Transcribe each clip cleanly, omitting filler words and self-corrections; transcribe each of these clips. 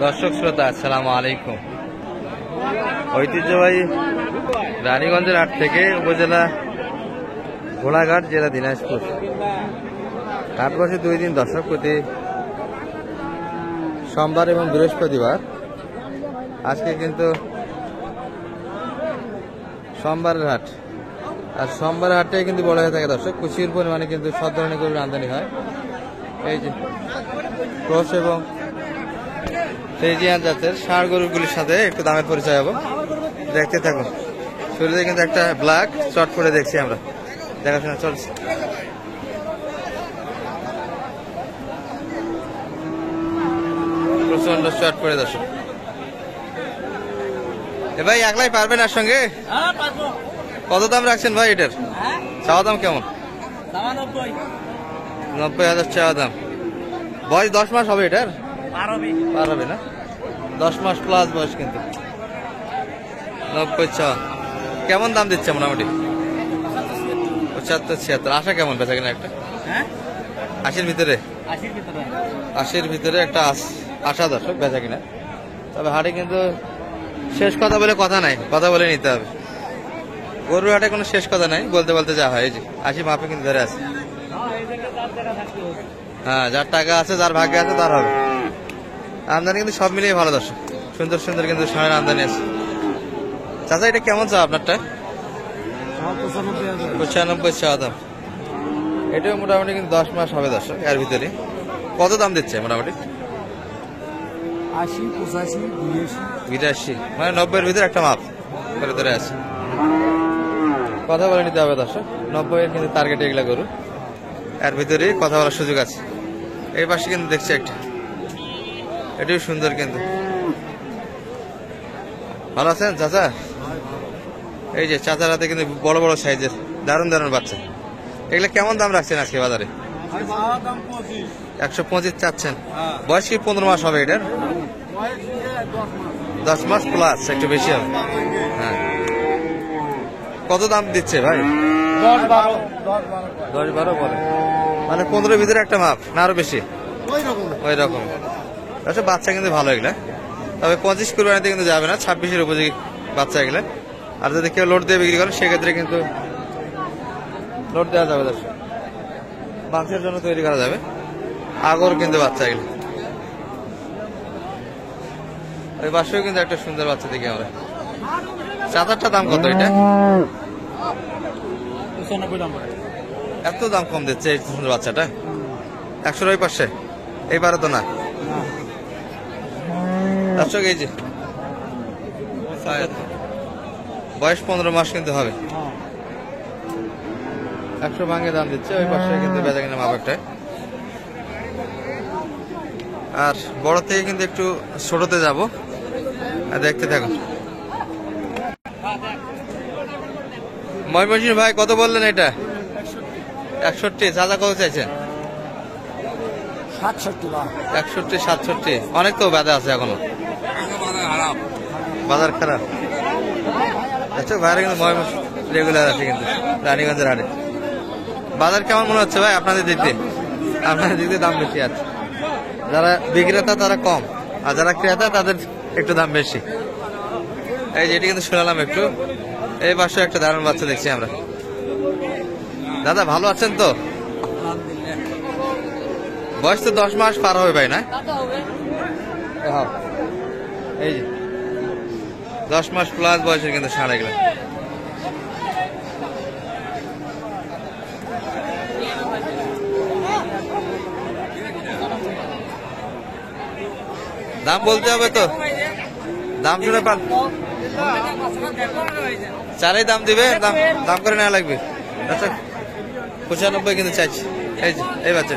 দর্শক শ্রোতা আসসালামু আলাইকুম। ঐতিহ্যবাহী রানীগঞ্জের হাট থেকে উপজেলা ঘোড়াঘাট, জেলা দিনাজপুর। হাট বসে 2 দিন দর্শক, প্রতি সোমবার এবং বৃহস্পতিবার। আজকে কিন্তু সোমবারের হাট, আর সোমবারের হাটটাই কিন্তু বড় হয়ে থাকে দর্শক। প্রচুর পরিমাণে কিন্তু সব ধরনের গরুর আমদানি হয়। এই যে ক্রস এবং ফ্রিজিয়ান জাতের ষাঁড় গরুগুলির সাথে একটু দামের পরিচয় হবো, দেখতে থাকুন। শুরুতে কিন্তু একটা ব্ল্যাক চট করে দেখছি আমরা, দেখাশোনা চলছে। প্রচন্ড চট করে দর্শক। এ ভাই একলাই পারবেন আর সঙ্গে? কত দাম রাখছেন ভাই এটার? চাওয়া দাম কেমন? 90,000 চাওয়া দাম। বয়স 10 মাস হবে এটার? পার হবে না, 10 মাস প্লাস বয়স কিন্তু। 90 চাওয়া। কেমন দাম দিচ্ছে মোটামুটি? 75-76। আশা কেমন বেচা কিনা একটা? 80-র ভিতরে? 80-র ভিতরে একটা আশা দর্শক বেচা কিনা। তবে হাটে কিন্তু শেষ কথা বলে কথা নাই, কথা বলে নিতে হবে। গরুর হাটে কোনো শেষ কথা নাই, বলতে বলতে যা হয়। এই যে 80 মাপে কিন্তু ধরে আছে। হ্যাঁ, যার টাকা আছে, যার ভাগ্যে আছে তার হবে। আমদানি কিন্তু সব মিলিয়ে ভালো দর্শক, সুন্দর সুন্দর কিন্তু ষাঁড়ের আমদানি আছে। চাচা এটা কেমন চা আপনারটা? 95 চাওয়া দাম। এটাও মোটামুটি কিন্তু 10 মাস হবে দর্শক, এর ভিতরে। কত দাম দিচ্ছে মোটামুটি? 80, 85, 82, মানে 90-এর ভিতরে একটা মাপ করে ধরে আছে। কথা বলে নিতে হবে দর্শক, 90-এর কিন্তু টার্গেট এগুলা গরু, এর ভিতরে কথা বলার সুযোগ আছে। এই পাশে কিন্তু দেখছি একটা, এটাও সুন্দর কিন্তু। ভালো আছেন চাচা? এই যে চাচার হাতে কিন্তু বড় বড় সাইজের দারুণ দারুণ বাচ্চা। এগুলা কেমন দাম রাখছেন আজকে বাজারে? 125 চাচ্ছেন। বয়স কি 15 মাস হবে এটার? 10 মাস প্লাস, একটু বেশি হবে। হ্যাঁ, কত দাম দিচ্ছে ভাই? 10-12 বলে, মানে 15-এর ভিতরে একটা মাপ না আরো বেশি? ওই রকম। আচ্ছা, বাচ্চা কিন্তু ভালো এগুলা। তবে 25 কুরবানিতে কিন্তু যাবে না, 26-এর উপযোগী বাচ্চা এগুলা। আর যদি কেউ লোড দিয়ে বিক্রি করেন সেক্ষেত্রে কিন্তু লোড দেওয়া যাবে দর্শক, মাংসের জন্য তৈরি করা যাবে। আগর কিন্তু বাচ্চা এগুলো। ওই পাশেও কিন্তু একটা সুন্দর বাচ্চা দেখি আমরা। চাচারটা দাম কত এটা? 95 এত দাম কম দিচ্ছে এই সুন্দর বাচ্চাটা? 100 ওই পাশে, এইবারে তো না দর্শক। এই যে বয়স 15 মাস কিন্তু হবে। 100 ভাঙে দাম দিচ্ছে। ওই পাশে কিন্তু বেচা কিনা মাপ একটা। আর বড় থেকে কিন্তু একটু ছোটতে যাব, দেখতে থাকুন। ময়মনসিংহ ভাই কত বললেন এটা? 61। চাচা কত চাইছেন? 61-67। অনেক তো বাধা আছে এখনো, বাজার খারাপ। আচ্ছা, বাইরে কিন্তু ময়মনসিংহ রেগুলার আছে কিন্তু রানীগঞ্জের হাটে। বাজার কেমন মনে হচ্ছে ভাই আপনাদের দিক দিয়ে? আপনাদের দিক দিয়ে দাম বেশি আছে, যারা বিক্রেতা তারা কম, আর যারা ক্রেতা তাদের একটু দাম বেশি। এই যেটি কিন্তু শুনলাম একটু। এই পাশে একটা দারুণ বাচ্চা দেখছি আমরা। দাদা ভালো আছেন তো? বয়স তো 10 মাস পার হবে ভাই, না? এই যে 10 মাস প্লাস বয়সের কিন্তু ষাঁড় এগুলো। দাম বলতে হবে তো, দাম শুনে পান চারাই দাম দিবে, দাম করে নেওয়া লাগবে। আচ্ছা, 95 কিন্তু চাইছি। এই যে এই বাচ্চা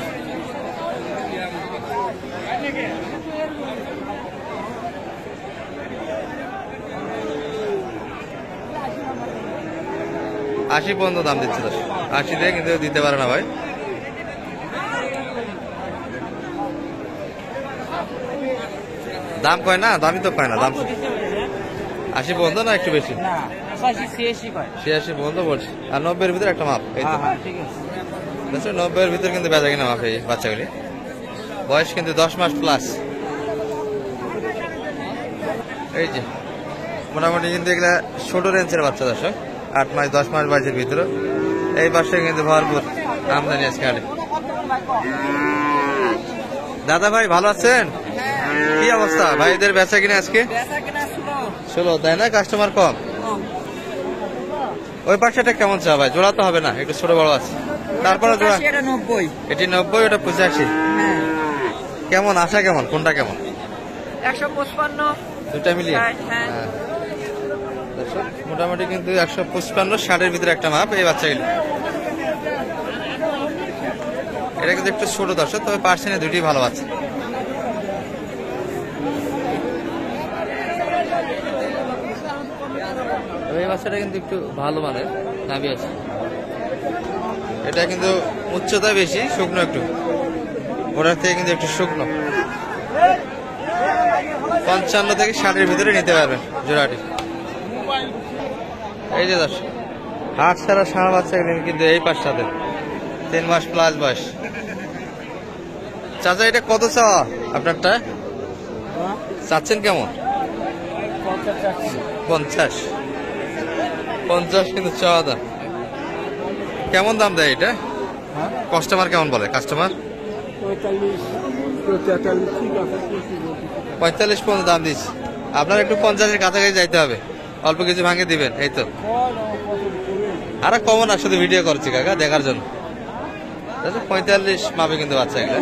আশি পর্যন্ত দাম দিচ্ছে। 80 দিয়ে কিন্তু দিতে পারে না ভাই। দাম কয় না, দামই তো কয় না। দাম 80 পর্যন্ত না একটু বেশি? 86 পর্যন্ত বলছি। আর 90-এর ভিতরে একটা মাপ। এই তো দর্শক 90-এর ভিতরে কিন্তু বেচা কিনা মাপে এই বাচ্চাগুলি, বয়স কিন্তু 10 মাস প্লাস। এই যে মোটামুটি কিন্তু এগুলা ছোট রেঞ্জের বাচ্চা দর্শক, 8 মাস 10 মাস বয়সের ভিতরে। এই পাশে কিন্তু ভরপুর আমদানি আজকে হাটে। দাদা ভাই ভালো আছেন? কি অবস্থা ভাইদের বেচা কিনা আজকে? 16, তাই না? কাস্টমার কম। ওই পাশেটা কেমন চা ভাই? জোড়া তো হবে না, একটু ছোট বড় আছে, তারপরে জোড়া। এটি 90, ওটা 85। কেমন আশা, কেমন কোনটা কেমন? 155 দুটা মিলিয়ে মোটামুটি কিন্তু 155 60-এর ভিতরে একটা মাপ এই বাচ্চাগুলি। এটা কিন্তু একটু ছোট দর্শক, তবে পার্সেন্টে দুটি ভালো আছে। এই বাচ্চাটা কিন্তু একটু ভালো মানের নাভি আছে। এটা কিন্তু উচ্চতা বেশি, শুকনো একটু, ওটার থেকে কিন্তু একটু শুকনো। 55 থেকে 60-এর ভিতরে নিতে পারবেন জোড়াটি। এই যে দর্শক হাট ছাড়া ষাঁড় বাচ্চা কিন্তু এই পাশটাতে 3 মাস প্লাস বয়স। চাচা এটা কত চাওয়া আপনারটা? চাচ্ছেন কেমন? 50 কিন্তু চাওয়া দাম। কেমন দাম দেয় এটা? কাস্টমার কেমন বলে? কাস্টমার 45 পর্যন্ত দাম দিচ্ছি। আপনার একটু 50-এর কাছাকাছি যাইতে হবে, অল্প কিছু ভাঙে দিবেন। এই তো আর কমন না, শুধু ভিডিও করছি কাকা দেখার জন্য। 45 মাপে কিন্তু বাচ্চা এগুলো।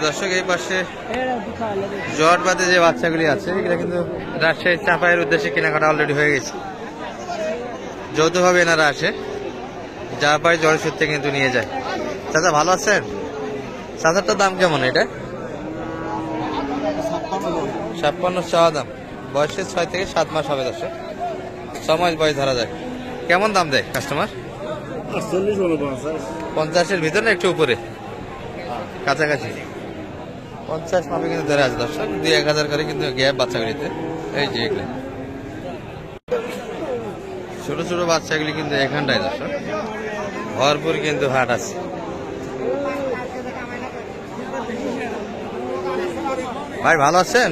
দর্শক এই পাশে জট বাদে যে বাচ্চাগুলি আছে এগুলো কিন্তু রাজশাহী চাপাইয়ের উদ্দেশ্যে কেনাকাটা অলরেডি হয়ে গেছে। যৌথভাবে এনারা আসে, যা পায় জলের সূত্রে কিন্তু নিয়ে যায়। চাচা ভালো আছেন? চাচারটার দাম কেমন? এটা 56 চাওয়া দাম। বয়সে 6 থেকে 7 মাস হবে দর্শক, 6 মাস বয়স ধরা যায়। কেমন দাম দেয় কাস্টমার? 50-এর ভিতরে না একটু উপরে, কাছাকাছি 50 মাপে কিন্তু ধরে আছে দর্শক। 2-1000 করে কিন্তু গ্যাপ বাচ্চাগুলিতে। এই যে এগুলো ছোট ছোট বাচ্চাগুলি কিন্তু এখানটায় দর্শক ভরপুর কিন্তু হাট আছে। ভাই ভালো আছেন?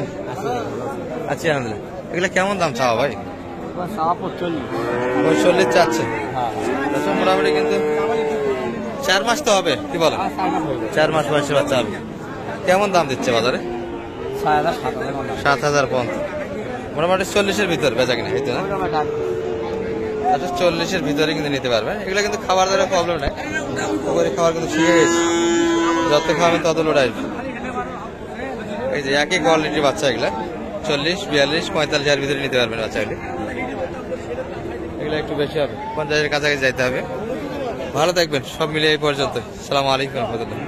আচ্ছা আলহামদুলিল্লাহ। এগুলো কেমন দাম চাওয়া ভাই? 45 চাচ্ছে। মোটামুটি কিন্তু 4 মাস তো হবে, কি বলেন? 4 মাস বয়সের বাচ্চা হবে। কেমন দাম দিচ্ছে বাজারে? 7,000 পর্যন্ত। মোটামুটি 40-এর ভিতর বেচা কিনা হইতো না? আচ্ছা 40-এর ভিতরে কিন্তু নিতে পারবেন। এগুলো কিন্তু খাবার দাবার প্রবলেম নাই, ওপরে খাবার কিন্তু শিখে গেছে, যত খাওয়াবেন তত লোড আসবে। এই যে একই কোয়ালিটির বাচ্চা এগুলা 40, 42, 45-এর ভিতরে নিতে পারবেন বাচ্চাগুলি। এগুলো একটু বেশি হবে, 50-এর কাছাকাছি যাইতে হবে। ভালো থাকবেন, সব মিলিয়ে এই পর্যন্ত। আসসালামু আলাইকুম রহমতুল্লাহ।